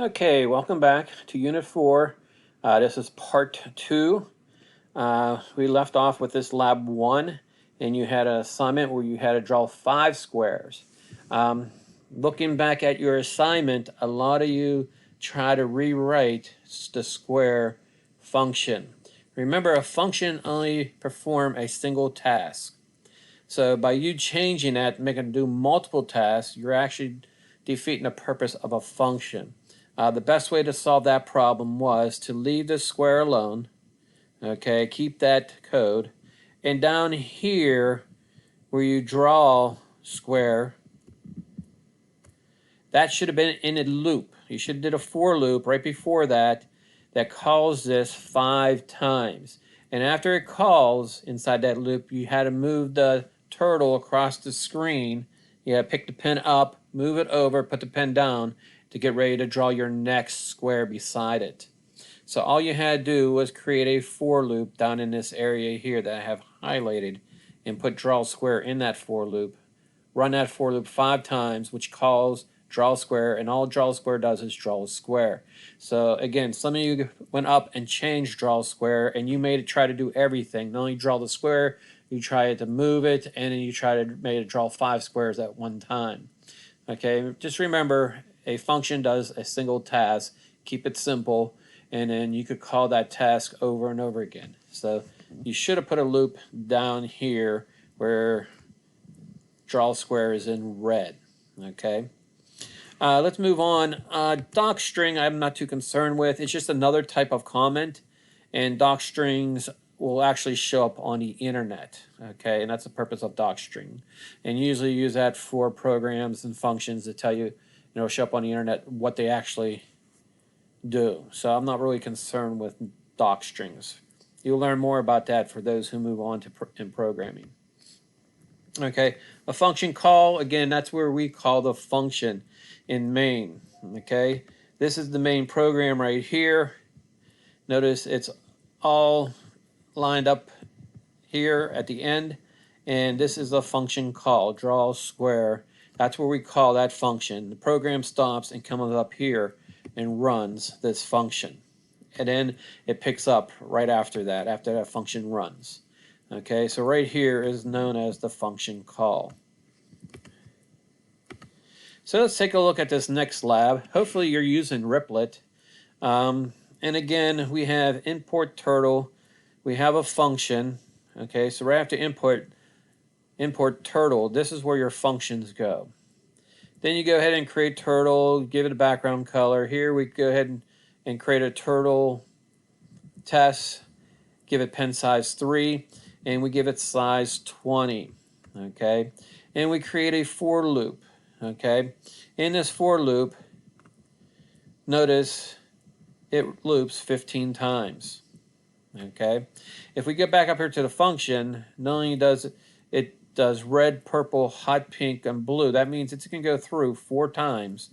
Okay, welcome back to Unit 4. This is Part 2. We left off with this Lab 1, and you had an assignment where you had to draw 5 squares. Looking back at your assignment, a lot of you try to rewrite the square function. Remember, a function only performs a single task. So by you changing that, making it do multiple tasks, you're actually defeating the purpose of a function. The best way to solve that problem was to leave the square alone, okay, keep that code, and down here where you draw square, that should have been in a loop. You should have did a for loop right before that calls this 5 times. And after it calls inside that loop, you had to move the turtle across the screen. You had to pick the pen up, move it over, put the pen down to get ready to draw your next square beside it. So all you had to do was create a for loop down in this area here that I have highlighted and put draw square in that for loop. Run that for loop 5 times, which calls draw square, and all draw square does is draw a square. So again, some of you went up and changed draw square, and you made it try to do everything. Not only draw the square, you try to move it, and then you try to make it draw 5 squares at one time. Okay, just remember, a function does a single task. Keep it simple, and then you could call that task over and over again. So you should have put a loop down here where draw square is in red. Okay, let's move on. Docstring I'm not too concerned with. It's just another type of comment, and docstrings will actually show up on the internet. Okay, and that's the purpose of docstring. And usually use that for programs and functions to tell you, show up on the internet what they actually do. So I'm not really concerned with docstrings. You'll learn more about that for those who move on to in programming. Okay, a function call, again, that's where we call the function in main. Okay, this is the main program right here. Notice it's all lined up here at the end, and this is a function call, draw square. That's where we call that function. The program stops and comes up here and runs this function, and then it picks up right after that function runs. Okay, so right here is known as the function call. So let's take a look at this next lab. Hopefully you're using Replit. And again, we have import turtle. We have a function. Okay, so right after import turtle, this is where your functions go. Then you go ahead and create turtle, give it a background color. Here we go ahead and create a turtle test, give it pen size 3, and we give it size 20. Okay, and we create a for loop. Okay, in this for loop, notice it loops 15 times. Okay, if we get back up here to the function, not only does it does red, purple, hot pink, and blue. That means it's going to go through 4 times.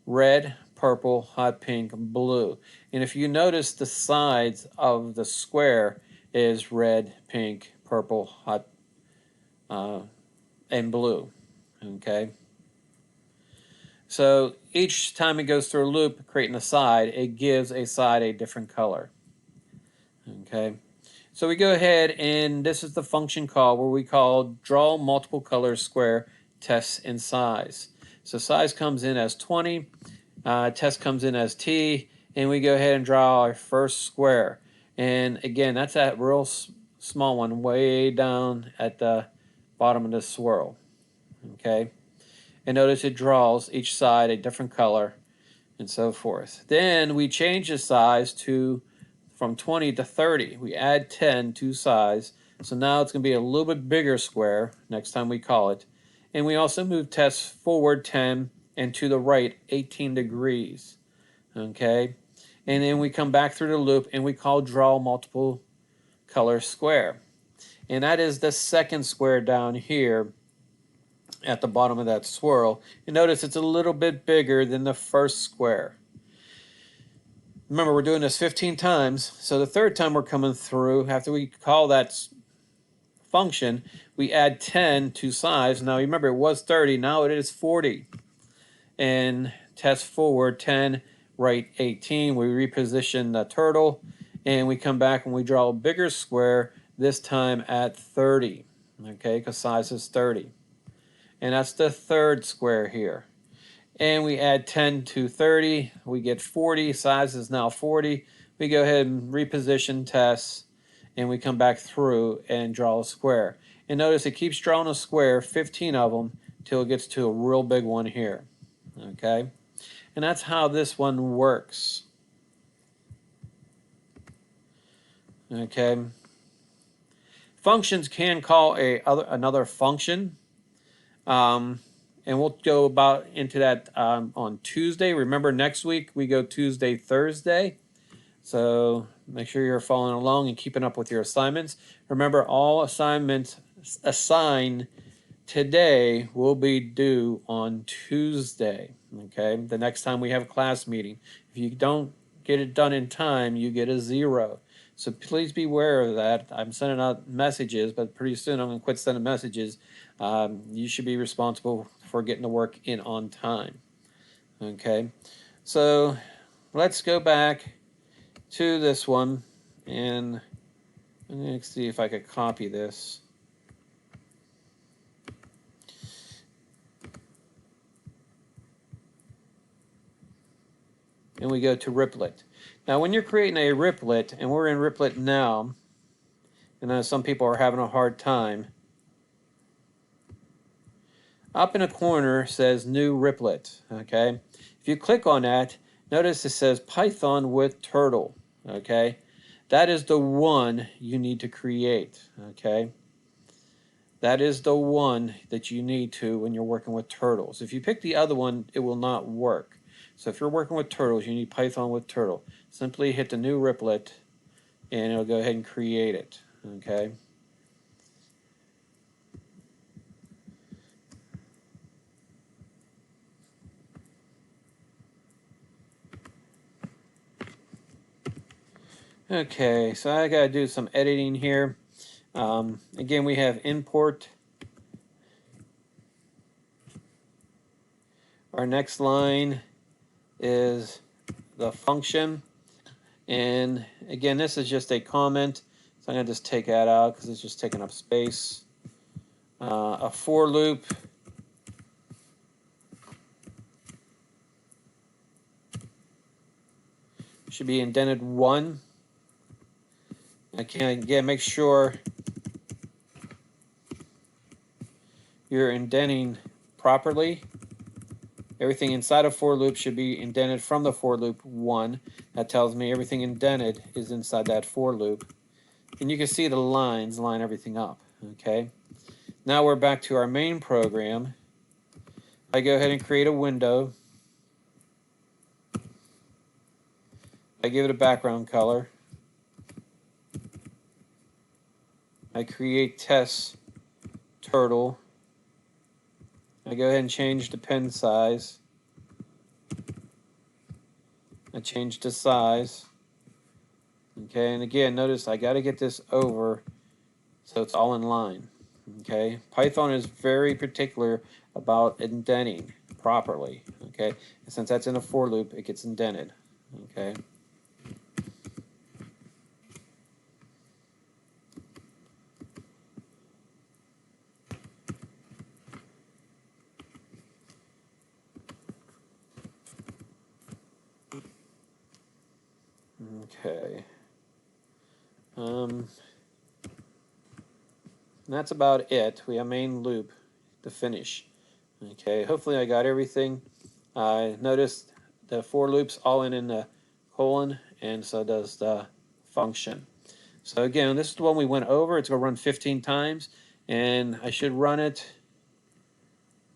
Red, purple, hot pink, blue. And if you notice, the sides of the square is red, pink, purple, hot, and blue. Okay. So each time it goes through a loop, creating a side, it gives a side a different color. Okay. So we go ahead, and this is the function call where we call draw multiple colors square test in size. So size comes in as 20, test comes in as T, and we go ahead and draw our first square. And again, that's that real small one way down at the bottom of the swirl. Okay, and notice it draws each side a different color and so forth. Then we change the size to from 20 to 30. We add 10 to size. So now it's going to be a little bit bigger square next time we call it. And we also move test forward 10 and to the right 18 degrees. Okay. And then we come back through the loop and we call draw multiple color square. And that is the second square down here at the bottom of that swirl. You notice it's a little bit bigger than the first square. Remember, we're doing this 15 times, so the third time we're coming through, after we call that function, we add 10 to size. Now remember, it was 30, now it is 40. And test forward 10, right 18. We reposition the turtle, and we come back and we draw a bigger square, this time at 30, okay, because size is 30. And that's the third square here. And we add 10 to 30, we get 40, size is now 40. We go ahead and reposition test, and we come back through and draw a square. And notice it keeps drawing a square, 15 of them, till it gets to a real big one here, okay? And that's how this one works, okay? Functions can call another function, and we'll go about into that on Tuesday. Remember, next week we go Tuesday, Thursday. So make sure you're following along and keeping up with your assignments. Remember, all assignments assigned today will be due on Tuesday, okay? The next time we have a class meeting. If you don't get it done in time, you get a 0. So please be aware of that. I'm sending out messages, but pretty soon I'm going to quit sending messages. You should be responsible for getting the work in on time, okay? So let's go back to this one, and I'm going to see if I could copy this. And we go to Riplet. Now, when you're creating a Riplet, and we're in Riplet now, and some people are having a hard time, up in a corner says New Riplet, okay? If you click on that, notice it says Python with Turtle, okay? That is the one you need to create, okay? That is the one that you need to when you're working with turtles. If you pick the other one, it will not work. So if you're working with turtles, you need Python with Turtle. Simply hit the New Riplet, and it'll go ahead and create it, okay? Okay, so I gotta do some editing here. Again, we have import. Our next line is the function. And again, this is just a comment. So I'm gonna just take that out because it's just taking up space. A for loop. Should be indented 1. Again, make sure you're indenting properly. Everything inside a for loop should be indented from the for loop 1. That tells me everything indented is inside that for loop. And you can see the lines line everything up, okay? Now we're back to our main program. I go ahead and create a window. I give it a background color. I create test turtle. I go ahead and change the pen size. I change the size. Okay, and again, notice I got to get this over so it's all in line. Okay, Python is very particular about indenting properly. Okay, and since that's in a for loop, it gets indented. Okay. Okay. That's about it. We have main loop to finish. Okay, hopefully I got everything. Notice the for loops all in the colon, and so does the function. So again, this is the one we went over. It's going to run 15 times, and I should run it.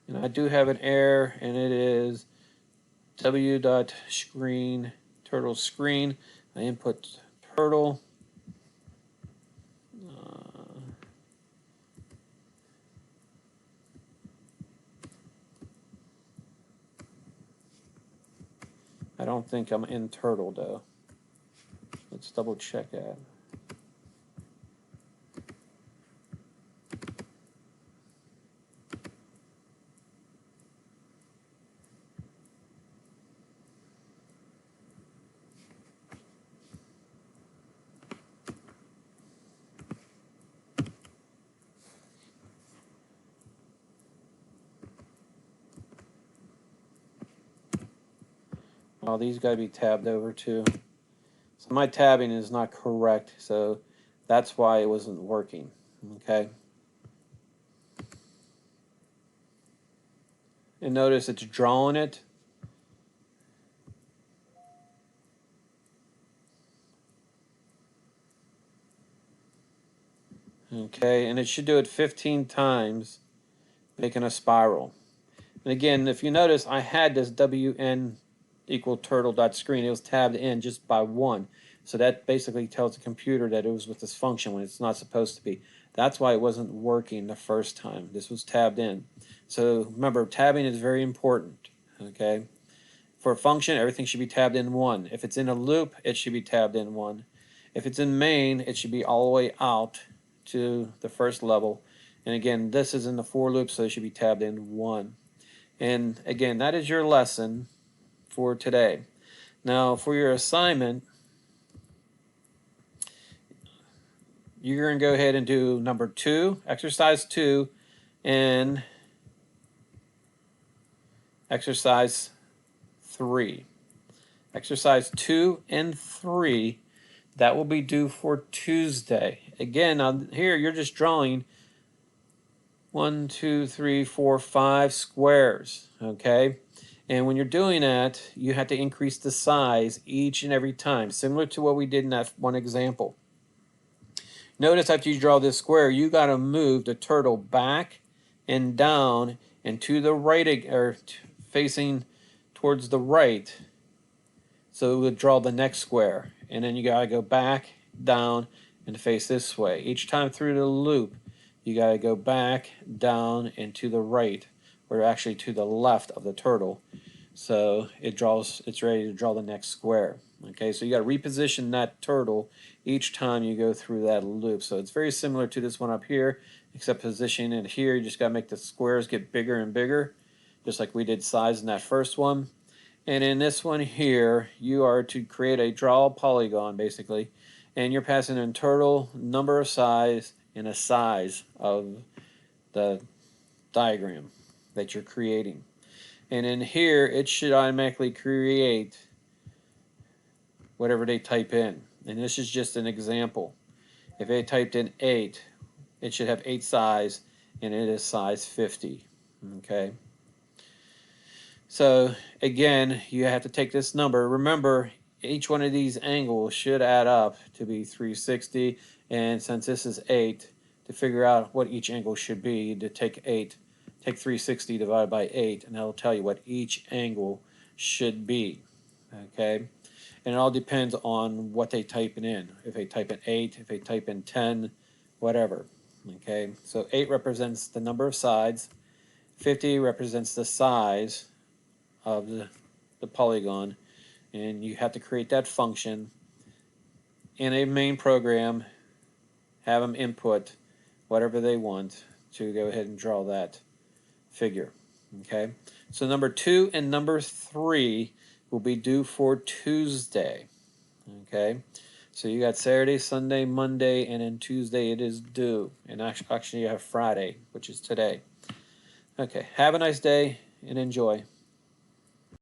And I do have an error, and it is w.screen turtle screen. I input turtle. I don't think I'm in turtle though. Let's double check that. Oh, these got to be tabbed over too. So my tabbing is not correct, so that's why it wasn't working. Okay. And notice it's drawing it. Okay, and it should do it 15 times, making a spiral. And again, if you notice, I had this WN equal turtle.screen. It was tabbed in just by 1. So that basically tells the computer that it was with this function when it's not supposed to be. That's why it wasn't working the first time. This was tabbed in. So remember, tabbing is very important. Okay. For a function, everything should be tabbed in 1. If it's in a loop, it should be tabbed in 1. If it's in main, it should be all the way out to the first level. And again, this is in the for loop, so it should be tabbed in 1. And again, that is your lesson for today. Now, for your assignment, you're going to go ahead and do number 2, exercise 2, and exercise 3. Exercise 2 and 3, that will be due for Tuesday. Again, on here you're just drawing 1, 2, 3, 4, 5 squares, okay? And when you're doing that, you have to increase the size each and every time, similar to what we did in that one example. Notice after you draw this square, you got to move the turtle back and down and to the right, or facing towards the right, so it would draw the next square. And then you got to go back, down, and face this way. Each time through the loop, you got to go back, down, and to the right, or actually to the left of the turtle. So it's ready to draw the next square. Okay, so you got to reposition that turtle each time you go through that loop. So it's very similar to this one up here, except positioning it here, you just got to make the squares get bigger and bigger, just like we did size in that first one. And in this one here, you are to create a draw polygon, basically, and you're passing in turtle, number of size, and a size of the diagram that you're creating. And in here, it should automatically create whatever they type in. And this is just an example. If they typed in 8, it should have 8 size, and it is size 50. Okay. So again, you have to take this number. Remember, each one of these angles should add up to be 360. And since this is 8, to figure out what each angle should be, you need to take 360 divided by 8, and that'll tell you what each angle should be. Okay? And it all depends on what they type in. If they type in 8, if they type in 10, whatever. Okay? So 8 represents the number of sides. 50 represents the size of the polygon, and you have to create that function in a main program, have them input whatever they want to go ahead and draw that figure. Okay, so number 2 and number 3 will be due for Tuesday. Okay, so you got Saturday, Sunday, Monday, and then Tuesday it is due. And actually you have Friday, which is today. Okay, have a nice day and enjoy.